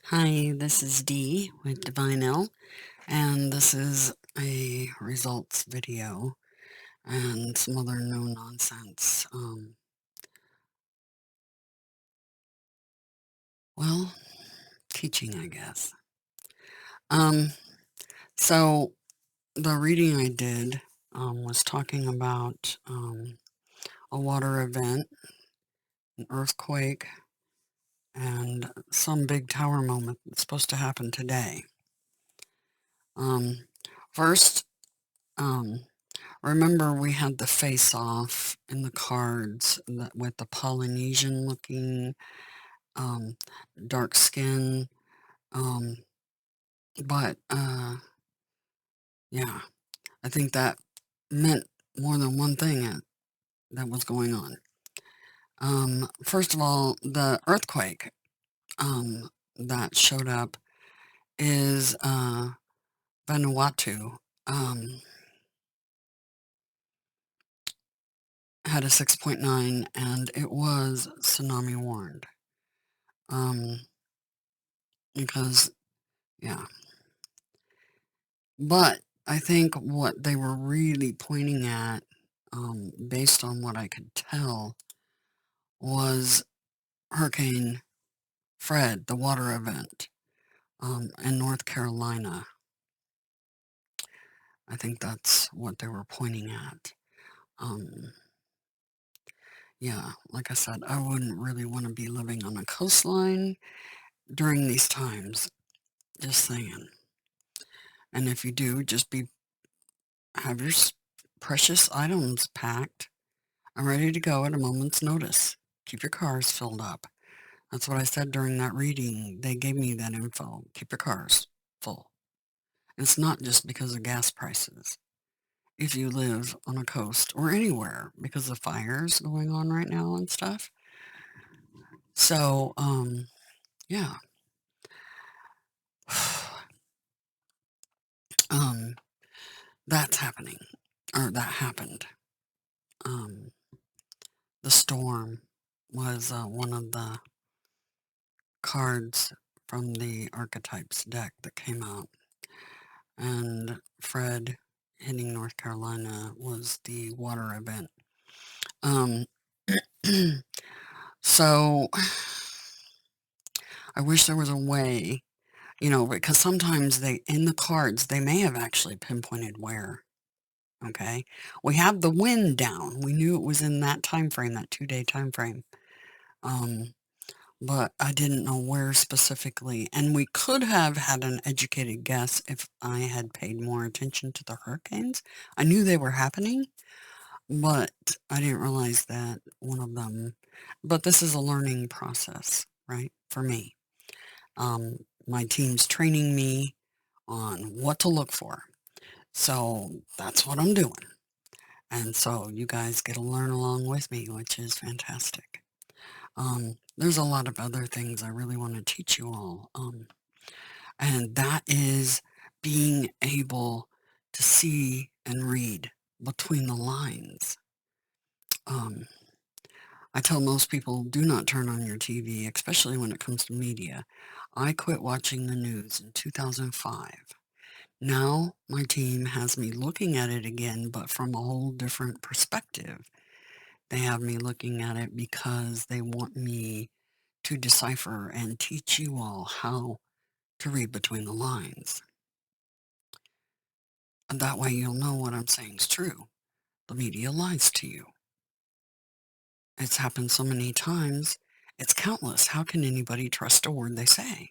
Hi, this is Dee with Divine L, and this is a results video and some other no nonsense. Well, teaching, I guess. Um, so the reading I did was talking about a water event, an earthquake, and some big tower moment that's supposed to happen today. Um, first, um, remember we had the face-off in the cards with the Polynesian-looking, um, dark skin, um, but yeah, I think that meant more than one thing that was going on. First of all, the earthquake, that showed up is, Vanuatu, um, had a 6.9, and it was tsunami warned, um, because yeah. But I think what they were really pointing at, based on what I could tell, was Hurricane Fred, the water event, in North Carolina. I think that's what they were pointing at. Um, yeah, like I said, I wouldn't really want to be living on a coastline during these times. Just saying. And if you do, just have your precious items packed and ready to go at a moment's notice. Keep your cars filled up. That's what I said during that reading. They gave me that info. Keep your cars full. It's not just because of gas prices. If you live on a coast or anywhere because of fires going on right now and stuff. So, yeah. um, that's happening. Or that happened. Um, the storm was one of the cards from the archetypes deck that came out. And Fred hitting North Carolina was the water event. Um, so I wish there was a way, because sometimes in the cards, they may have actually pinpointed where. Okay. We have the wind down. We knew it was in that time frame, that 2-day time frame. But I didn't know where specifically. And we could have had an educated guess if I had paid more attention to the hurricanes. I knew they were happening, but I didn't realize that one of them. But this is a learning process, right? For me. My team's training me on what to look for. So that's what I'm doing. And so you guys get to learn along with me, which is fantastic. There's a lot of other things I really want to teach you all. And that is being able to see and read between the lines. Um, I tell most people, do not turn on your TV, especially when it comes to media. I quit watching the news in 2005. Now my team has me looking at it again, but from a whole different perspective. They have me looking at it because they want me to decipher and teach you all how to read between the lines. And that way you'll know what I'm saying is true. The media lies to you. It's happened so many times, it's countless. How can anybody trust a word they say?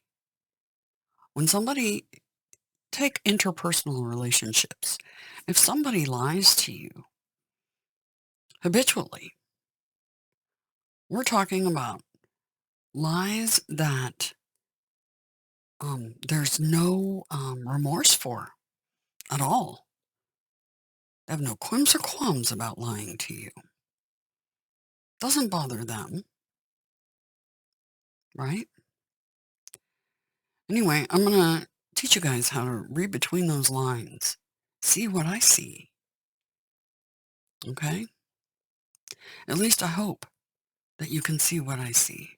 When somebody, take interpersonal relationships, if somebody lies to you habitually, we're talking about lies that there's no remorse for at all. They have no quims or qualms about lying to you. Doesn't bother them, right? Anyway, I'm going to teach you guys how to read between those lines. See what I see, okay? At least I hope that you can see what I see.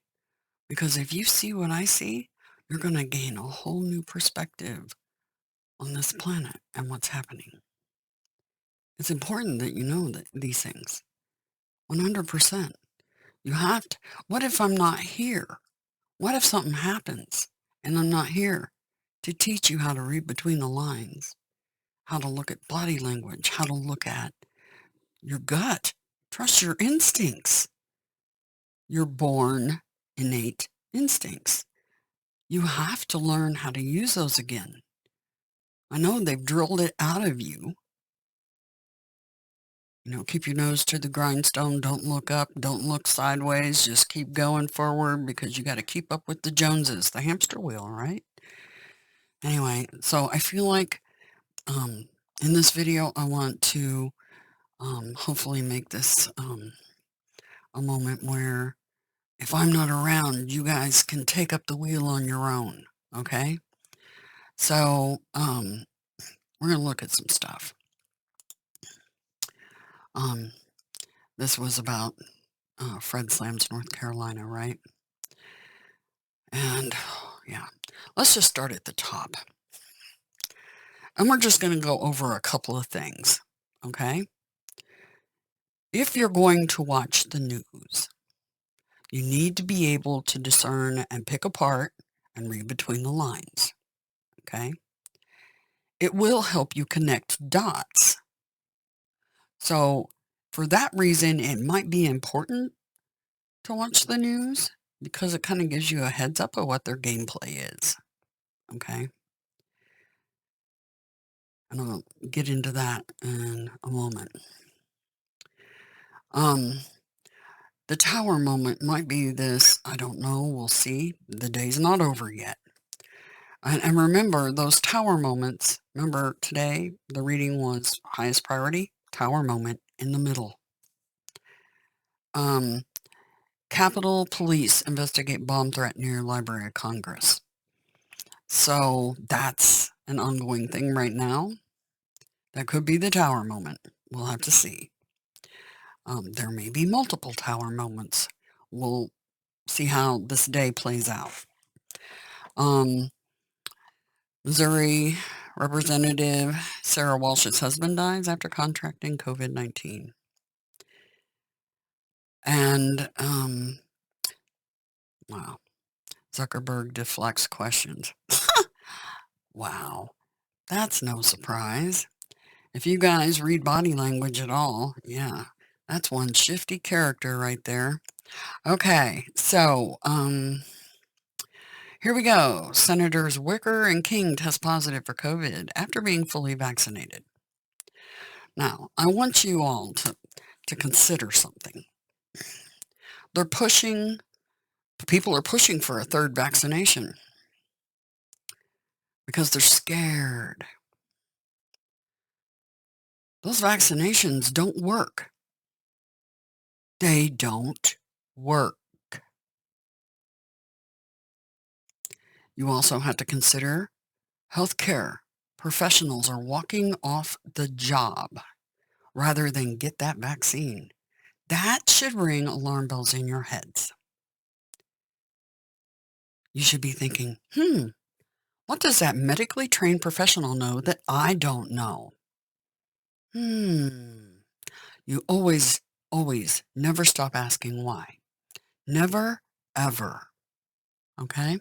Because if you see what I see, you're going to gain a whole new perspective on this planet and what's happening. It's important that you know that these things. 100%. You have to. What if I'm not here? What if something happens and I'm not here to teach you how to read between the lines, how to look at body language, how to look at your gut? Trust your instincts. Your born innate instincts. You have to learn how to use those again. I know they've drilled it out of you. Keep your nose to the grindstone. Don't look up. Don't look sideways. Just keep going forward because you got to keep up with the Joneses, the hamster wheel, right? Anyway, so I feel like in this video, I want to hopefully make this a moment where if I'm not around, you guys can take up the wheel on your own, okay? So we're going to look at some stuff. This was about Fred Slams, North Carolina, right? And yeah, let's just start at the top. And we're just going to go over a couple of things, okay? If you're going to watch the news, you need to be able to discern and pick apart and read between the lines, okay? It will help you connect dots. So for that reason, it might be important to watch the news because it kind of gives you a heads up of what their gameplay is, okay? And I'll get into that in a moment. The tower moment might be this, I don't know, we'll see. The day's not over yet. And remember, those tower moments, remember today, the reading was highest priority, tower moment in the middle. Capitol Police investigate bomb threat near Library of Congress. So that's an ongoing thing right now. That could be the tower moment. We'll have to see. There may be multiple tower moments. We'll see how this day plays out. Missouri Representative Sarah Walsh's husband dies after contracting COVID-19. And, wow, Zuckerberg deflects questions. Wow, that's no surprise. If you guys read body language at all, yeah, that's one shifty character right there. Okay, so, here we go. Senators Wicker and King test positive for COVID after being fully vaccinated. Now, I want you all to consider something. People are pushing for a third vaccination because they're scared. Those vaccinations don't work. They don't work. You also have to consider healthcare professionals are walking off the job rather than get that vaccine. That should ring alarm bells in your heads. You should be thinking, what does that medically trained professional know that I don't know? You always, always never stop asking why. Never, ever. Okay?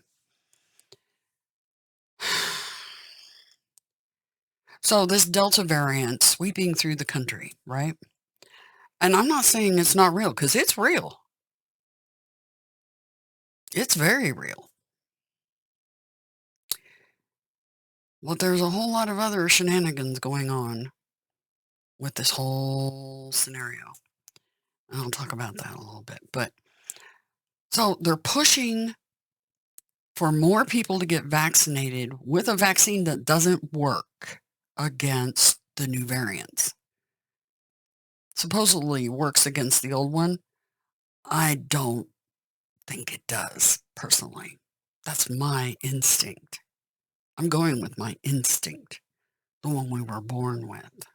So this Delta variant sweeping through the country, right? And I'm not saying it's not real, because it's real. It's very real. But there's a whole lot of other shenanigans going on with this whole scenario. And I'll talk about that a little bit. But so they're pushing for more people to get vaccinated with a vaccine that doesn't work against the new variants. Supposedly works against the old one. I don't think it does, personally. That's my instinct. I'm going with my instinct, the one we were born with.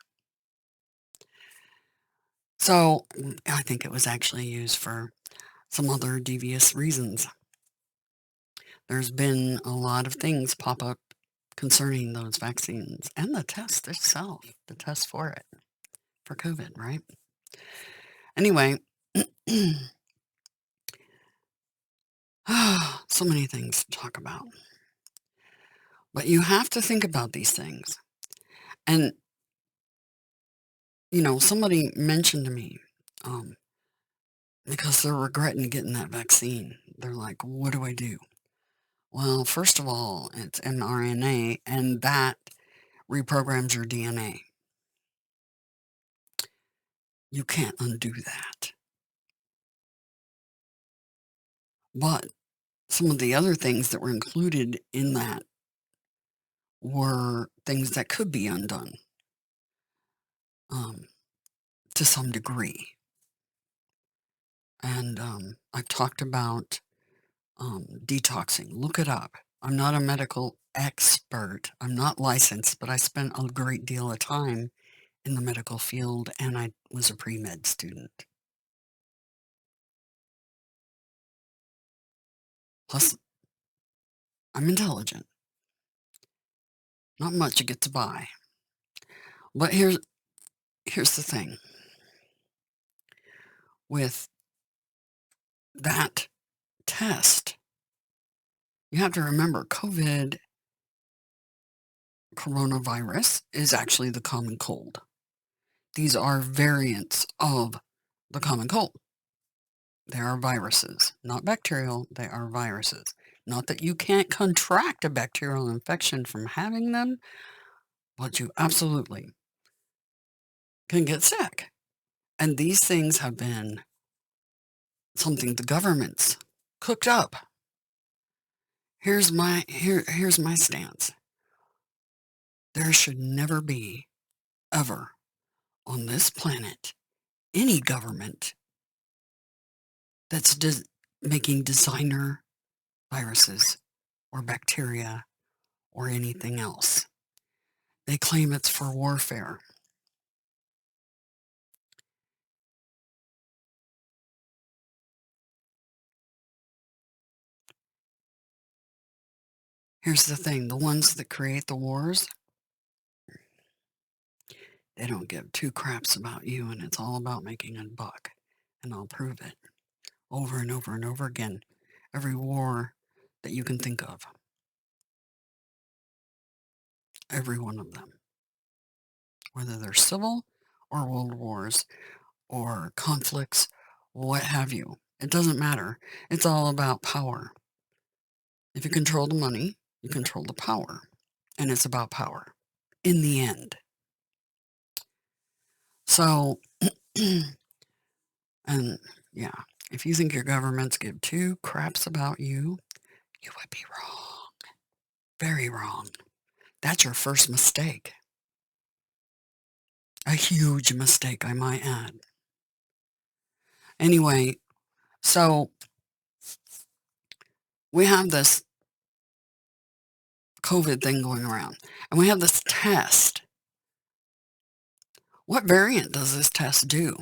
So I think it was actually used for some other devious reasons There's been a lot of things pop up concerning those vaccines and the test itself, the test for it, for COVID, right? Anyway, so many things to talk about. But you have to think about these things. And, somebody mentioned to me, um, because they're regretting getting that vaccine. They're like, what do I do? Well, first of all, it's mRNA, and that reprograms your DNA. You can't undo that. But some of the other things that were included in that were things that could be undone, um, to some degree. And I've talked about detoxing. Look it up. I'm not a medical expert. I'm not licensed, but I spent a great deal of time in the medical field, and I was a pre-med student. Plus, I'm intelligent. Not much you get to buy. But here's the thing. With that test, you have to remember coronavirus is actually the common cold. These are variants of the common cold. They are viruses, not bacterial, they are viruses. Not that you can't contract a bacterial infection from having them, but you absolutely can get sick. And these things have been something the government's cooked up. Here's my stance. There should never be, ever, on this planet, any government that's making designer viruses or bacteria or anything else. They claim it's for warfare. Here's the thing, the ones that create the wars, they don't give two craps about you, and it's all about making a buck. And I'll prove it over and over and over again. Every war that you can think of. Every one of them. Whether they're civil or world wars or conflicts, what have you. It doesn't matter. It's all about power. If you control the money, you control the power. And it's about power in the end. So, and yeah, if you think your governments give two craps about you, you would be wrong. Very wrong. That's your first mistake. A huge mistake, I might add. Anyway, so we have this COVID thing going around, and we have this test. What variant does this test do?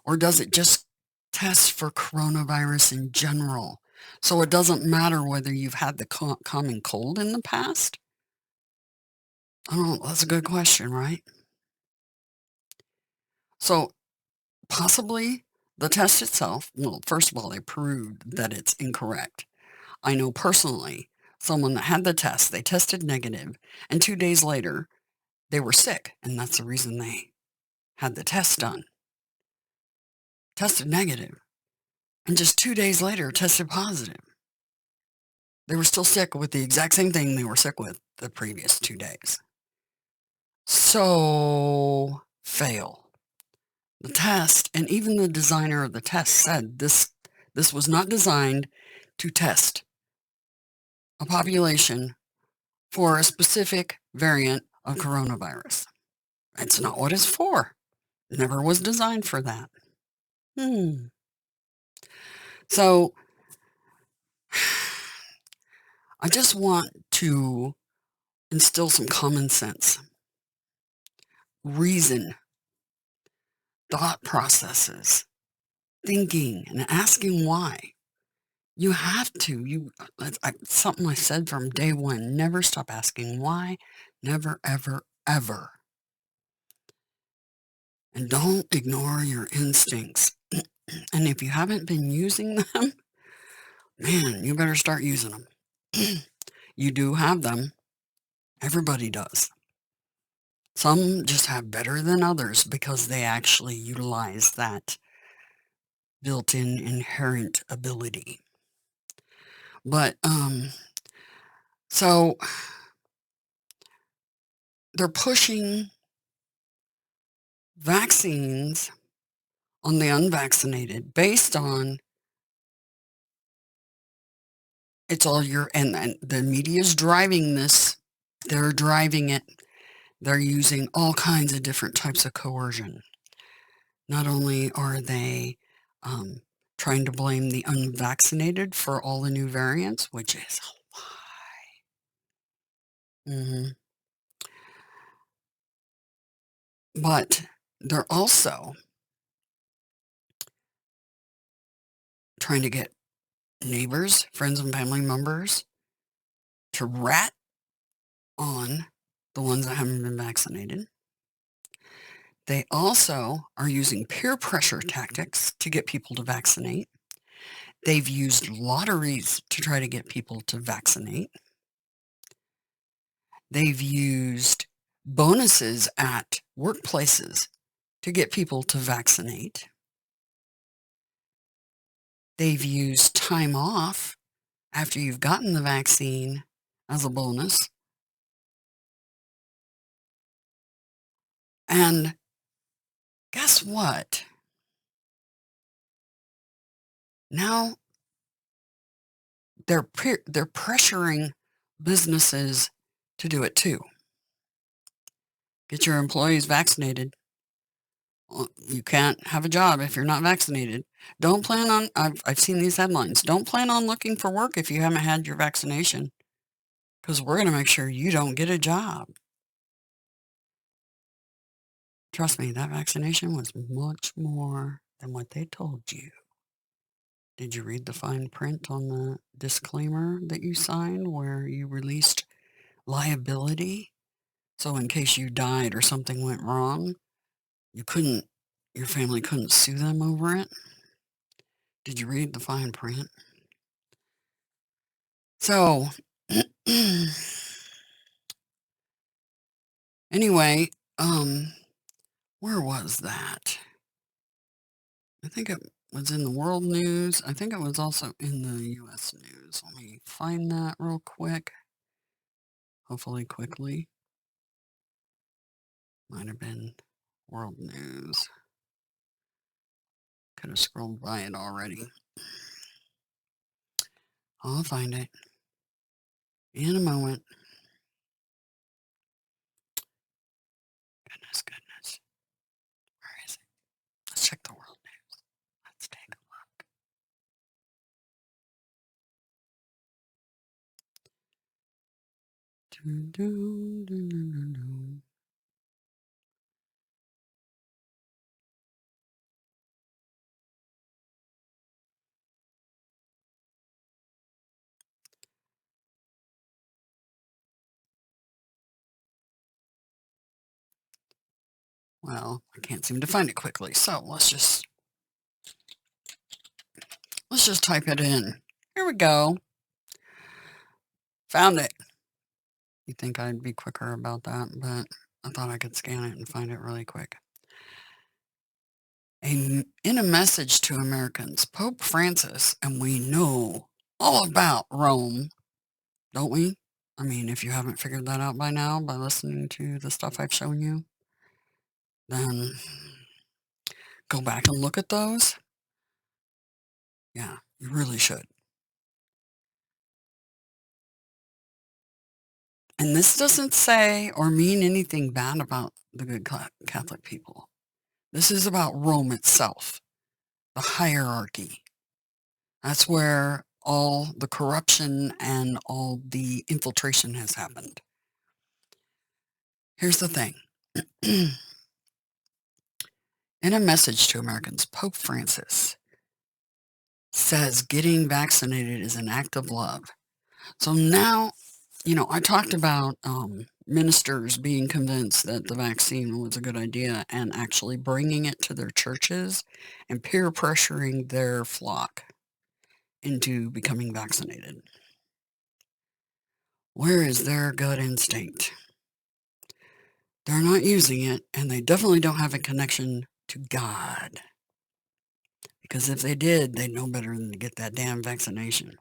Or does it just test for coronavirus in general? So it doesn't matter whether you've had the common cold in the past? I don't know. That's a good question, right? So possibly the test itself, well, first of all, they proved that it's incorrect. I know personally someone that had the test, they tested negative, and 2 days later, they were sick, and that's the reason they had the test done. Tested negative, and just 2 days later, tested positive. They were still sick with the exact same thing they were sick with the previous 2 days. So, fail. The test, and even the designer of the test said this was not designed to test a population for a specific variant of coronavirus. It's not what it's for. It never was designed for that. So, I just want to instill some common sense, reason, thought processes, thinking, and asking why. You have to. It's something I said from day one. Never stop asking why. Never, ever, ever. And don't ignore your instincts. And if you haven't been using them, man, you better start using them. You do have them. Everybody does. Some just have better than others because they actually utilize that built-in inherent ability. But so they're pushing vaccines on the unvaccinated based on it's all your and the media's driving this. They're driving it. They're using all kinds of different types of coercion. Not only are they trying to blame the unvaccinated for all the new variants, which is a lie. But they're also trying to get neighbors, friends, and family members to rat on the ones that haven't been vaccinated. They also are using peer pressure tactics to get people to vaccinate. They've used lotteries to try to get people to vaccinate. They've used bonuses at workplaces to get people to vaccinate. They've used time off after you've gotten the vaccine as a bonus. And guess what? Now they're pressuring businesses to do it too. Get your employees vaccinated. Well, you can't have a job if you're not vaccinated. Don't plan on, I've seen these headlines. Don't plan on looking for work if you haven't had your vaccination because we're going to make sure you don't get a job. Trust me, that vaccination was much more than what they told you. Did you read the fine print on the disclaimer that you signed where you released liability? So in case you died or something went wrong, your family couldn't sue them over it? Did you read the fine print? So, anyway, where was that? I think it was in the world news. I think it was also in the U.S. news. Let me find that real quick. Hopefully quickly. Might have been world news. Could have scrolled by it already. I'll find it in a moment. Goodness, goodness. Where is it? Let's check the world news. Let's take a look. Doo, doo, doo, doo, doo, doo. Well, I can't seem to find it quickly, so let's just type it in. Here we go. Found it. You'd think I'd be quicker about that, but I thought I could scan it and find it really quick. In a message to Americans, Pope Francis, and we know all about Rome, don't we? I mean, if you haven't figured that out by now by listening to the stuff I've shown you, then go back and look at those. Yeah, you really should. And this doesn't say or mean anything bad about the good Catholic people. This is about Rome itself, the hierarchy. That's where all the corruption and all the infiltration has happened. Here's the thing. In a message to Americans, Pope Francis says getting vaccinated is an act of love. So now, I talked about ministers being convinced that the vaccine was a good idea and actually bringing it to their churches and peer pressuring their flock into becoming vaccinated. Where is their gut instinct? They're not using it, and they definitely don't have a connection to God. Because if they did, they'd know better than to get that damn vaccination.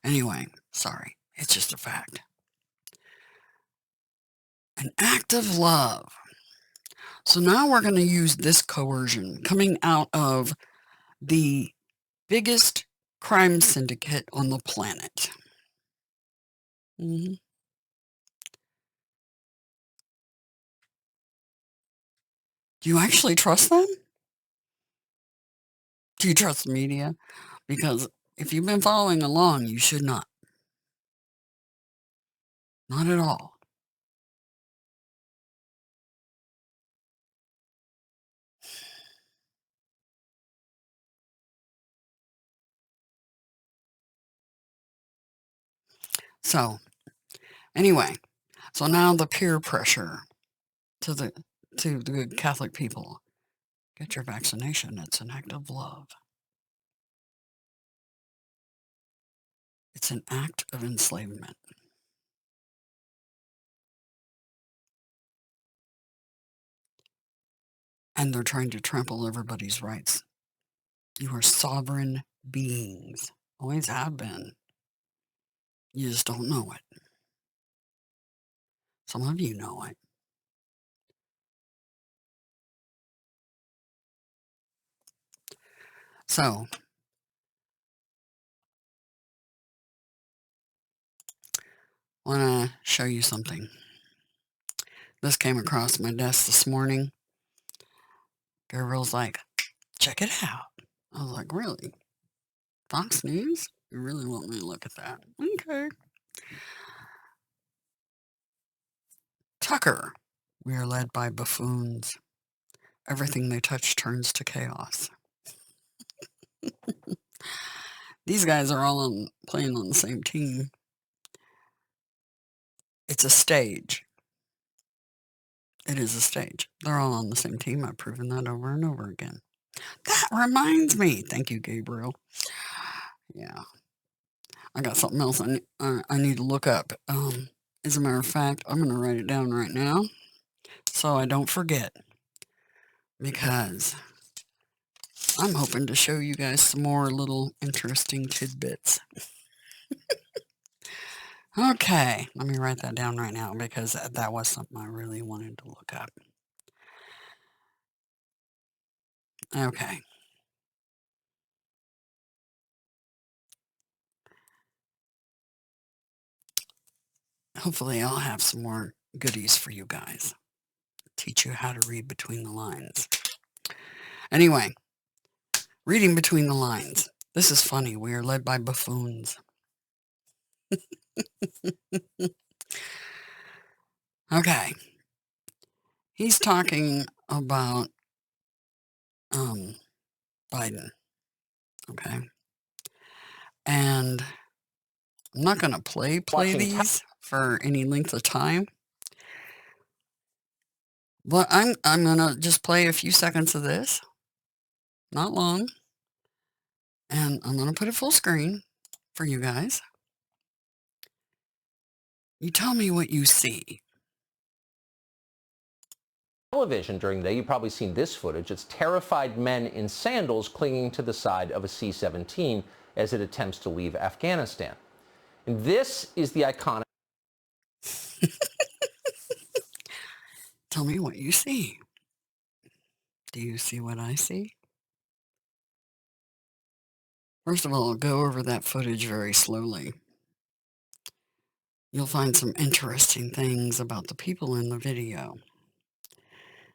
Anyway, sorry. It's just a fact. An act of love. So now we're going to use this coercion coming out of the biggest crime syndicate on the planet. Do you actually trust them? Do you trust the media? Because if you've been following along, you should not. Not at all. So, anyway, so now the peer pressure to the good Catholic people. Get your vaccination. It's an act of love. It's an act of enslavement. And they're trying to trample everybody's rights. You are sovereign beings. Always have been. You just don't know it. Some of you know it. So, I want to show you something. This came across my desk this morning. Gabriel's like, check it out. I was like, really? Fox News? You really want me to look at that? Okay. Tucker. We are led by buffoons. Everything they touch turns to chaos. These guys are all playing on the same team. It's a stage. It is a stage. They're all on the same team. I've proven that over and over again. That reminds me. Thank you, Gabriel. Yeah. I got something else I need to look up. As a matter of fact, I'm going to write it down right now so I don't forget. Because I'm hoping to show you guys some more little interesting tidbits. Okay, let me write that down right now because that was something I really wanted to look up. Okay. Hopefully I'll have some more goodies for you guys. Teach you how to read between the lines. Anyway, reading between the lines. This is funny. We are led by buffoons. Okay. He's talking about Biden. Okay. And I'm not going to play these for any length of time. But I'm going to just play a few seconds of this. Not long. And I'm going to put it full screen for you guys. You tell me what you see. Television during the day, you've probably seen this footage. It's terrified men in sandals clinging to the side of a C-17 as it attempts to leave Afghanistan. And this is the iconic... Tell me what you see. Do you see what I see? First of all, I'll go over that footage very slowly. You'll find some interesting things about the people in the video.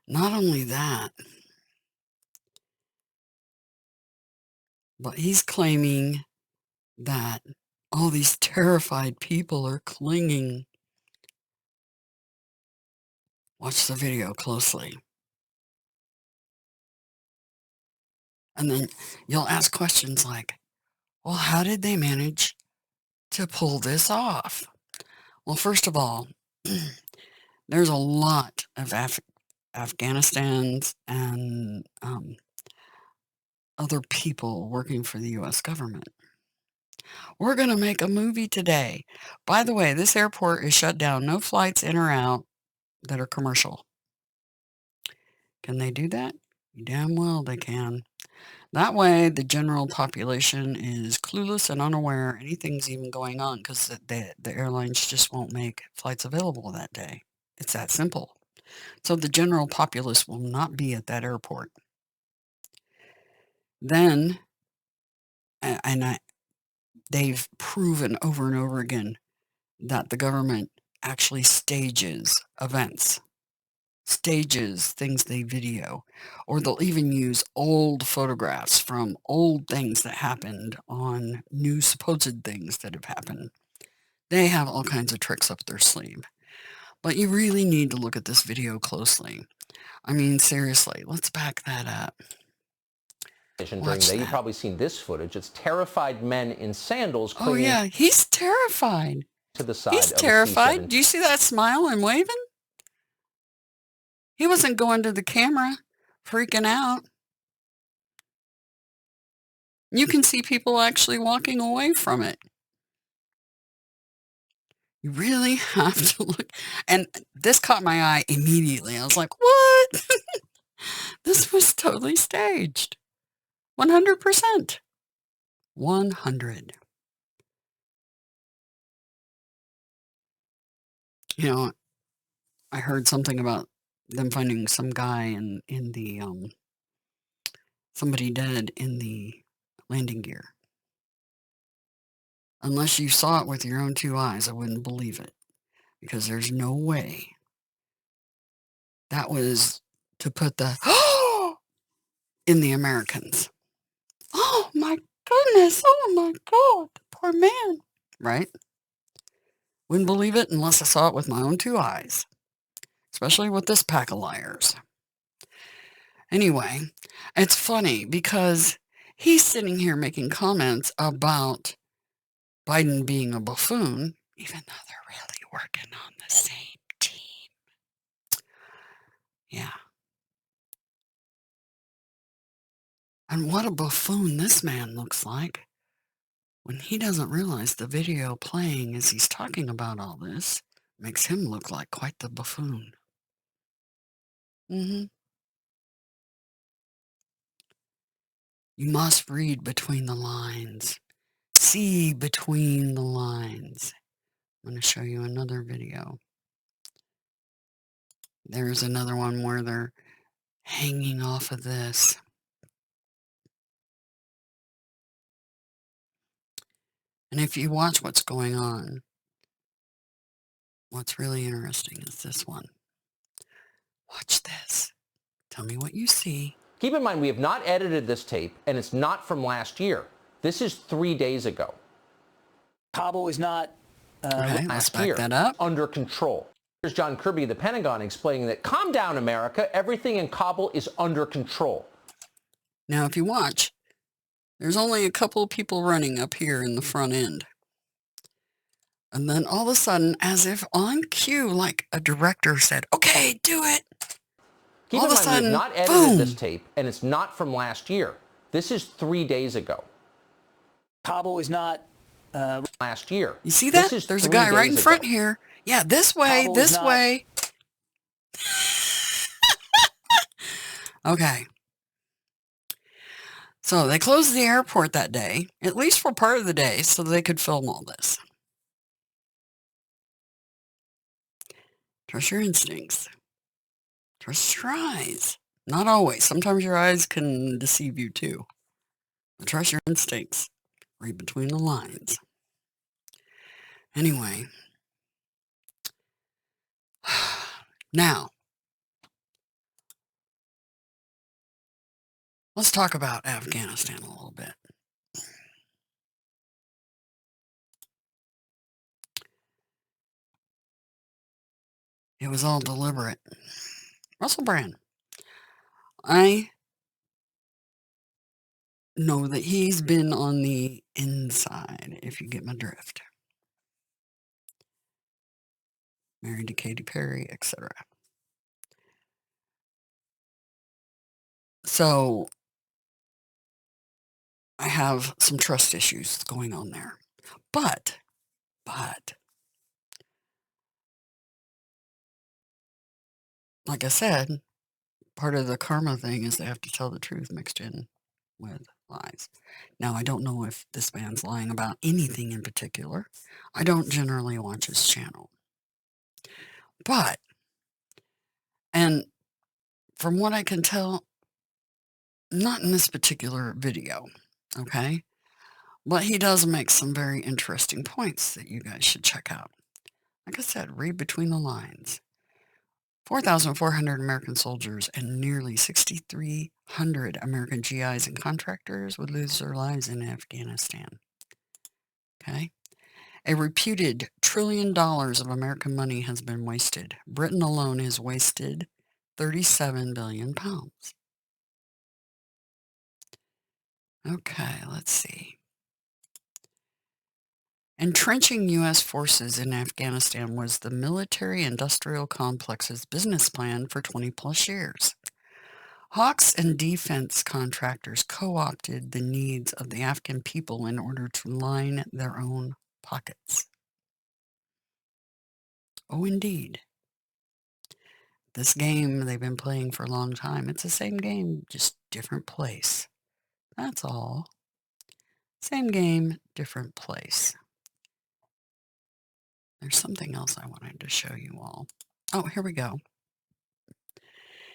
Not only that, but he's claiming that all these terrified people are clinging. Watch the video closely. And then you'll ask questions like, well, how did they manage to pull this off? Well, first of all, there's a lot of Afghanistans and other people working for the U.S. government. We're going to make a movie today. By the way, this airport is shut down. No flights in or out that are commercial. Can they do that? Damn well they can. That way, the general population is clueless and unaware anything's even going on because the airlines just won't make flights available that day. It's that simple. So the general populace will not be at that airport. Then, they've proven over and over again that the government actually stages events, stages things they video, or they'll even use old photographs from old things that happened on new supposed things that have happened. They have all kinds of tricks up their sleeve. But you really need to look at this video closely. I mean, seriously, let's back that up. During Watch the day, you've that. probably seen this footage. It's terrified men in sandals Oh, clinging yeah, he's terrified. to the side He's of a terrified. Do C-17. you see that smile and waving? He wasn't going to the camera, freaking out. You can see people actually walking away from it. You really have to look. And this caught my eye immediately. I was like, what? This was totally staged. 100%. 100. You know, I heard something about them finding some guy in the somebody dead in the landing gear. Unless you saw it with your own two eyes, I wouldn't believe it. Because there's no way that was to put the in the Americans. Oh my goodness. Oh my God. The poor man. Right? Wouldn't believe it unless I saw it with my own two eyes. Especially with this pack of liars. Anyway, it's funny because he's sitting here making comments about Biden being a buffoon, even though they're really working on the same team. Yeah. And what a buffoon this man looks like when he doesn't realize the video playing as he's talking about all this makes him look like quite the buffoon. You must read between the lines. See between the lines. I'm going to show you another video. There's another one where they're hanging off of this. And if you watch what's going on, what's really interesting is this one. Watch this. Tell me what you see. Keep in mind, we have not edited this tape, and it's not from last year. This is 3 days ago. Kabul is not Okay, let's back that up. Under control. Here's John Kirby of the Pentagon explaining that, calm down, America. Everything in Kabul is under control. Now, if you watch, there's only a couple of people running up here in the front end. And then all of a sudden, as if on cue, like a director said, okay, do it. Keep all in of a mind, sudden, we have not edited boom. this tape, and it's not from last year. This is 3 days ago. Kabul is not last year. You see that? There's a guy right in front here. Yeah, this way, Kabul this way. Okay. So they closed the airport that day, at least for part of the day, so they could film all this. Trust your instincts. Trust your eyes. Not always. Sometimes your eyes can deceive you too. But trust your instincts. Read between the lines. Anyway. Now. Let's talk about Afghanistan a little bit. It was all deliberate. Russell Brand. I know that he's been on the inside, if you get my drift. Married to Katy Perry, etc. So I have some trust issues going on there. But, like I said, part of the karma thing is they have to tell the truth mixed in with lies. Now, I don't know if this man's lying about anything in particular. I don't generally watch his channel. But, and from what I can tell, not in this particular video, okay? But he does make some very interesting points that you guys should check out. Like I said, read between the lines. 4,400 American soldiers and nearly 6,300 American GIs and contractors would lose their lives in Afghanistan. Okay? A reputed $1 trillion of American money has been wasted. Britain alone has wasted 37 billion pounds. Okay, let's see. Entrenching U.S. forces in Afghanistan was the military-industrial complex's business plan for 20-plus years. Hawks and defense contractors co-opted the needs of the Afghan people in order to line their own pockets. Oh, indeed. This game they've been playing for a long time. It's the same game, just different place. That's all. Same game, different place. There's something else I wanted to show you all. Oh, here we go.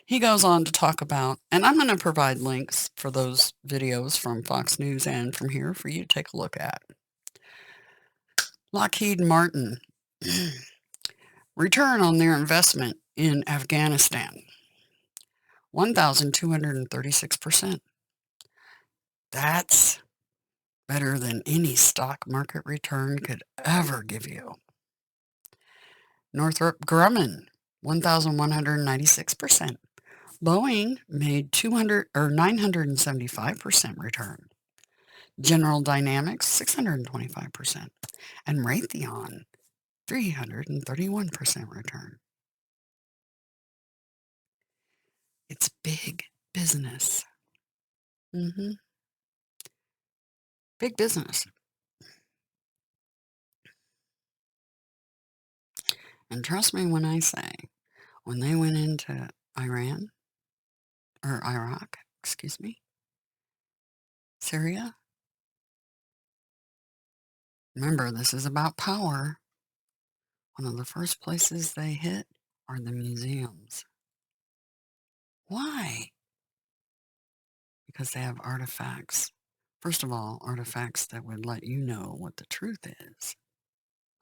He goes on to talk about, and I'm going to provide links for those videos from Fox News and from here for you to take a look at. Lockheed Martin, return on their investment in Afghanistan, 1,236%. That's better than any stock market return could ever give you. Northrop Grumman, 1,196%. Boeing made 975% return. General Dynamics, 625%. And Raytheon, 331% return. It's big business. Big business. And trust me when I say, when they went into Iraq, Syria, remember, this is about power. One of the first places they hit are the museums. Why? Because they have artifacts. First of all, artifacts that would let you know what the truth is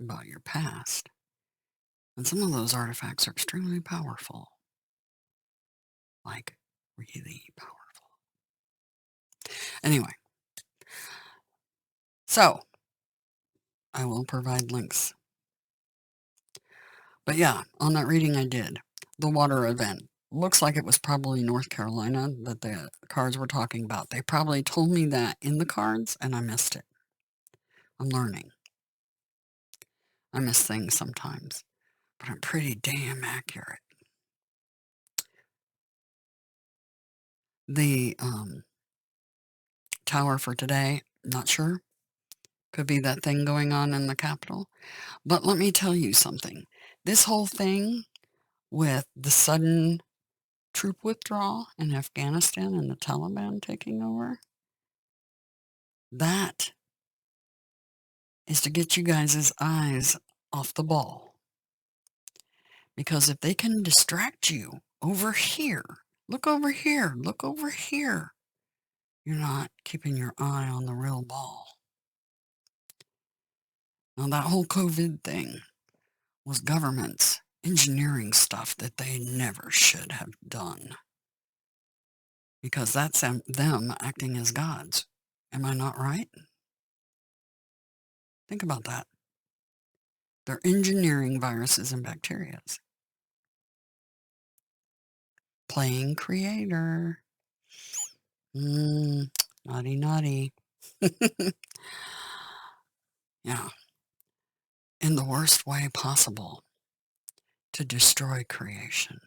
about your past. And some of those artifacts are extremely powerful. Like, really powerful. Anyway, so I will provide links. But yeah, on that reading I did, the water event. Looks like it was probably North Carolina that the cards were talking about. They probably told me that in the cards, and I missed it. I'm learning. I miss things sometimes, but I'm pretty damn accurate. The tower for today, not sure. Could be that thing going on in the Capitol. But let me tell you something. This whole thing with the sudden troop withdrawal in Afghanistan and the Taliban taking over, that is to get you guys' eyes off the ball. Because if they can distract you over here, look over here, look over here, you're not keeping your eye on the real ball. Now, that whole COVID thing was governments engineering stuff that they never should have done. Because that's them acting as gods. Am I not right? Think about that. They're engineering viruses and bacteria. Playing creator. Naughty, naughty. Yeah, in the worst way possible to destroy creation,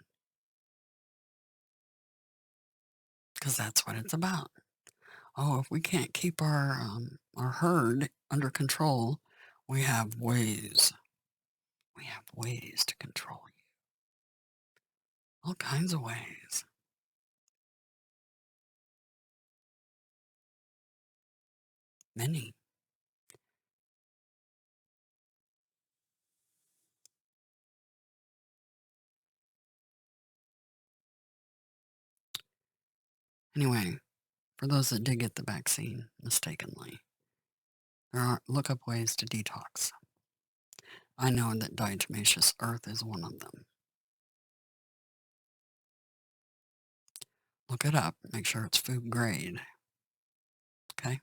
because that's what it's about. Oh, if we can't keep our herd under control, we have ways. We have ways to control you. All kinds of ways. Many. Anyway, for those that did get the vaccine mistakenly, look up ways to detox. I know that diatomaceous earth is one of them. Look it up. Make sure it's food grade. Okay?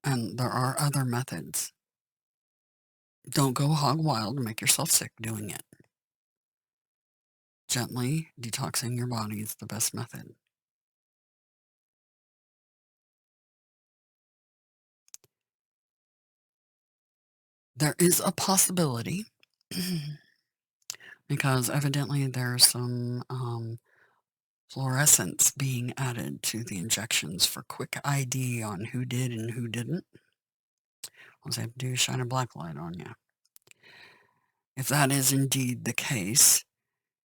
And there are other methods. Don't go hog wild and make yourself sick doing it. Gently detoxing your body is the best method. There is a possibility, because evidently there's some fluorescence being added to the injections for quick ID on who did and who didn't. All they have to do is shine a black light on you. If that is indeed the case,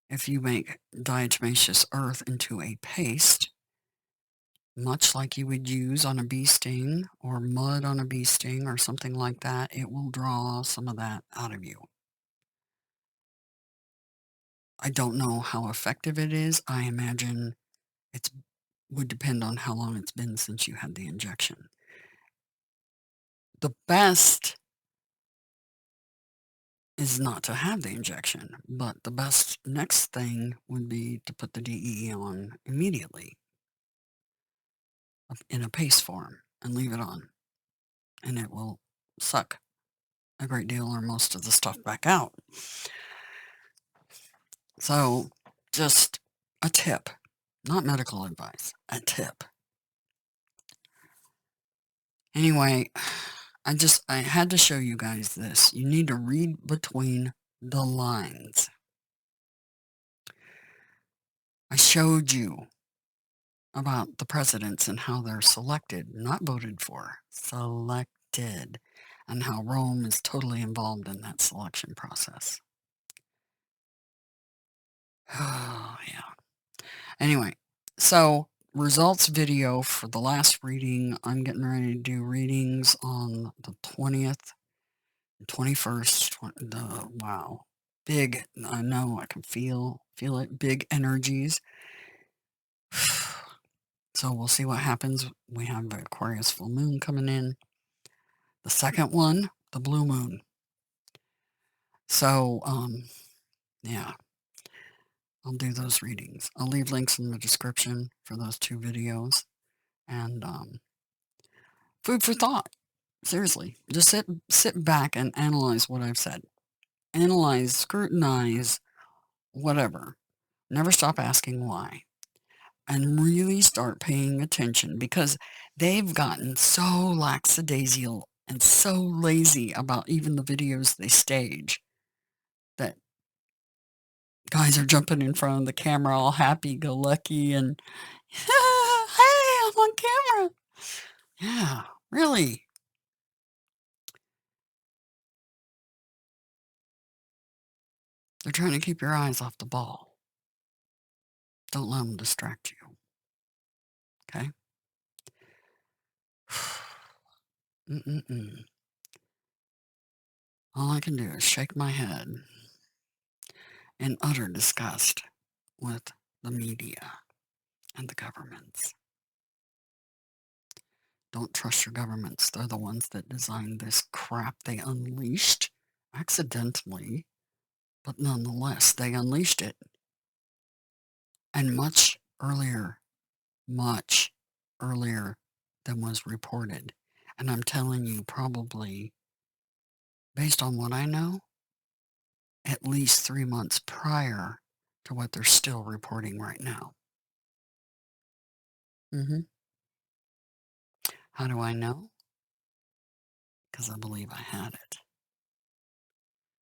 if you make diatomaceous earth into a paste, much like you would use on a bee sting or mud on a bee sting or something like that, it will draw some of that out of you. I don't know how effective it is. I imagine it would depend on how long it's been since you had the injection. The best is not to have the injection, but the best next thing would be to put the DEE on immediately in a paste form and leave it on, and it will suck a great deal or most of the stuff back out. So just a tip, not medical advice, a tip. Anyway, I had to show you guys this. You need to read between the lines. I showed you about the presidents and how they're selected, not voted for, selected, and how Rome is totally involved in that selection process. Oh, yeah. Anyway, so results video for the last reading. I'm getting ready to do readings on the 20th, 21st. Wow. Big, I know, I can feel it, big energies. So we'll see what happens. We have the Aquarius full moon coming in. The second one, the blue moon. So, yeah, I'll do those readings. I'll leave links in the description for those two videos. And food for thought. Seriously, just sit back and analyze what I've said. Analyze, scrutinize, whatever. Never stop asking why. And really start paying attention, because they've gotten so lackadaisical and so lazy about even the videos they stage that guys are jumping in front of the camera all happy-go-lucky and, "Hey, I'm on camera." Yeah, really. They're trying to keep your eyes off the ball. Don't let them distract you, okay? Mm-mm-mm. All I can do is shake my head in utter disgust with the media and the governments. Don't trust your governments. They're the ones that designed this crap they unleashed accidentally, but nonetheless, they unleashed it. And much earlier than was reported. And I'm telling you, probably, based on what I know, at least 3 months prior to what they're still reporting right now. Mhm. How do I know? Because I believe I had it.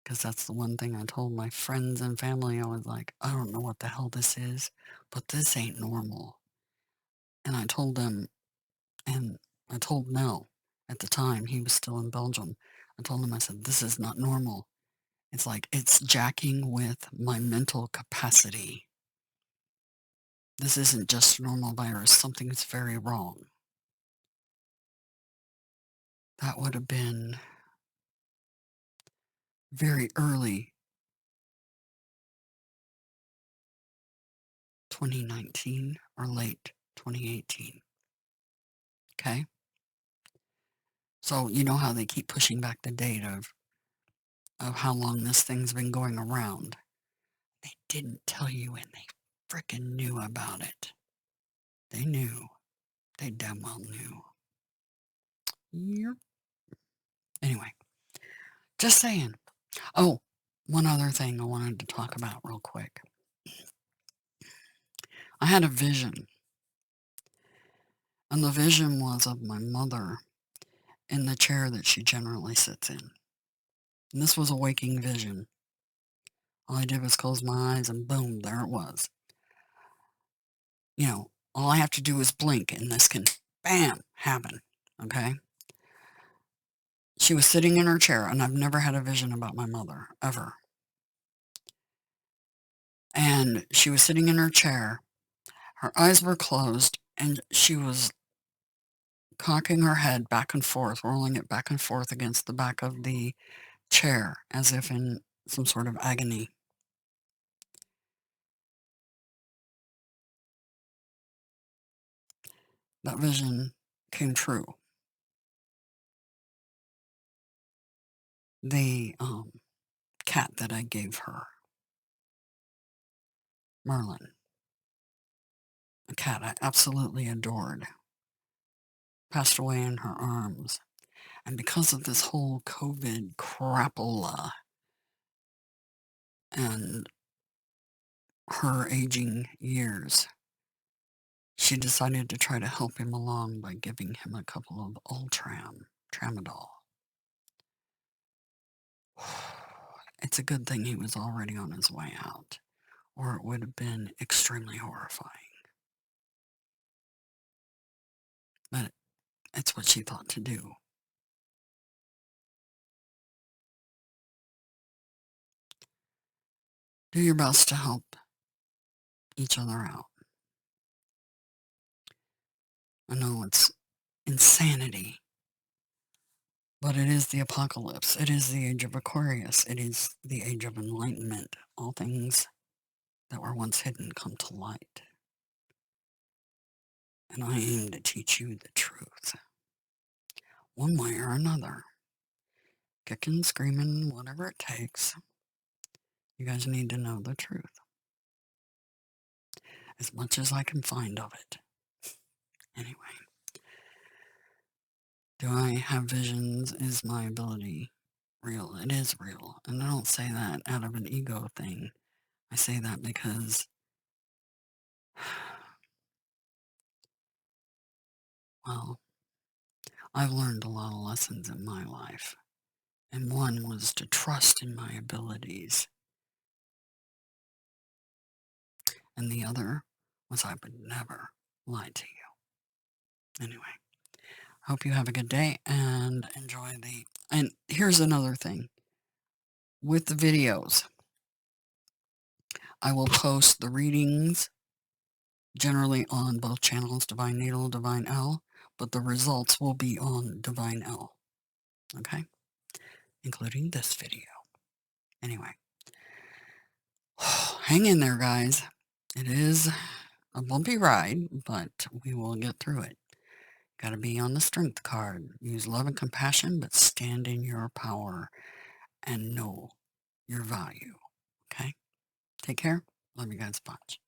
Because that's the one thing I told my friends and family. I was like, I don't know what the hell this is, but this ain't normal. And I told them, and I told Mel at the time, he was still in Belgium. I told him, I said, this is not normal. It's like it's jacking with my mental capacity. This isn't just a normal virus. Something's very wrong. That would have been very early 2019 or late 2018. Okay? So you know how they keep pushing back the date of how long this thing's been going around. They didn't tell you and they frickin' knew about it. They knew. They damn well knew. Yep. Anyway, just saying. Oh, one other thing I wanted to talk about real quick. I had a vision, and the vision was of my mother in the chair that she generally sits in. And this was a waking vision. All I did was close my eyes and boom, there it was. You know, all I have to do is blink and this can, bam, happen. Okay? She was sitting in her chair, and I've never had a vision about my mother, ever. And she was sitting in her chair, her eyes were closed, and she was cocking her head back and forth, rolling it back and forth against the back of the chair, as if in some sort of agony. That vision came true. The cat that I gave her, Merlin, a cat I absolutely adored, passed away in her arms. And because of this whole COVID crapola and her aging years, she decided to try to help him along by giving him a couple of tramadol. It's a good thing he was already on his way out, or it would have been extremely horrifying. But it's what she thought to do. Do your best to help each other out. I know it's insanity, but it is the apocalypse. It is the age of Aquarius. It is the age of enlightenment. All things that were once hidden come to light. And I aim to teach you the truth, one way or another. Kicking, screaming, whatever it takes. You guys need to know the truth. As much as I can find of it. Anyway. Do I have visions? Is my ability real? It is real. And I don't say that out of an ego thing. I say that because, well, I've learned a lot of lessons in my life. And one was to trust in my abilities. And the other was I would never lie to you. Anyway, hope you have a good day and enjoy the... And here's another thing. With the videos, I will post the readings generally on both channels, Divine Needle, Divine L, but the results will be on Divine L, okay? Including this video. Anyway, hang in there, guys. It is a bumpy ride, but we will get through it. Got to be on the strength card. Use love and compassion, but stand in your power and know your value, okay? Take care. Love you guys a bunch.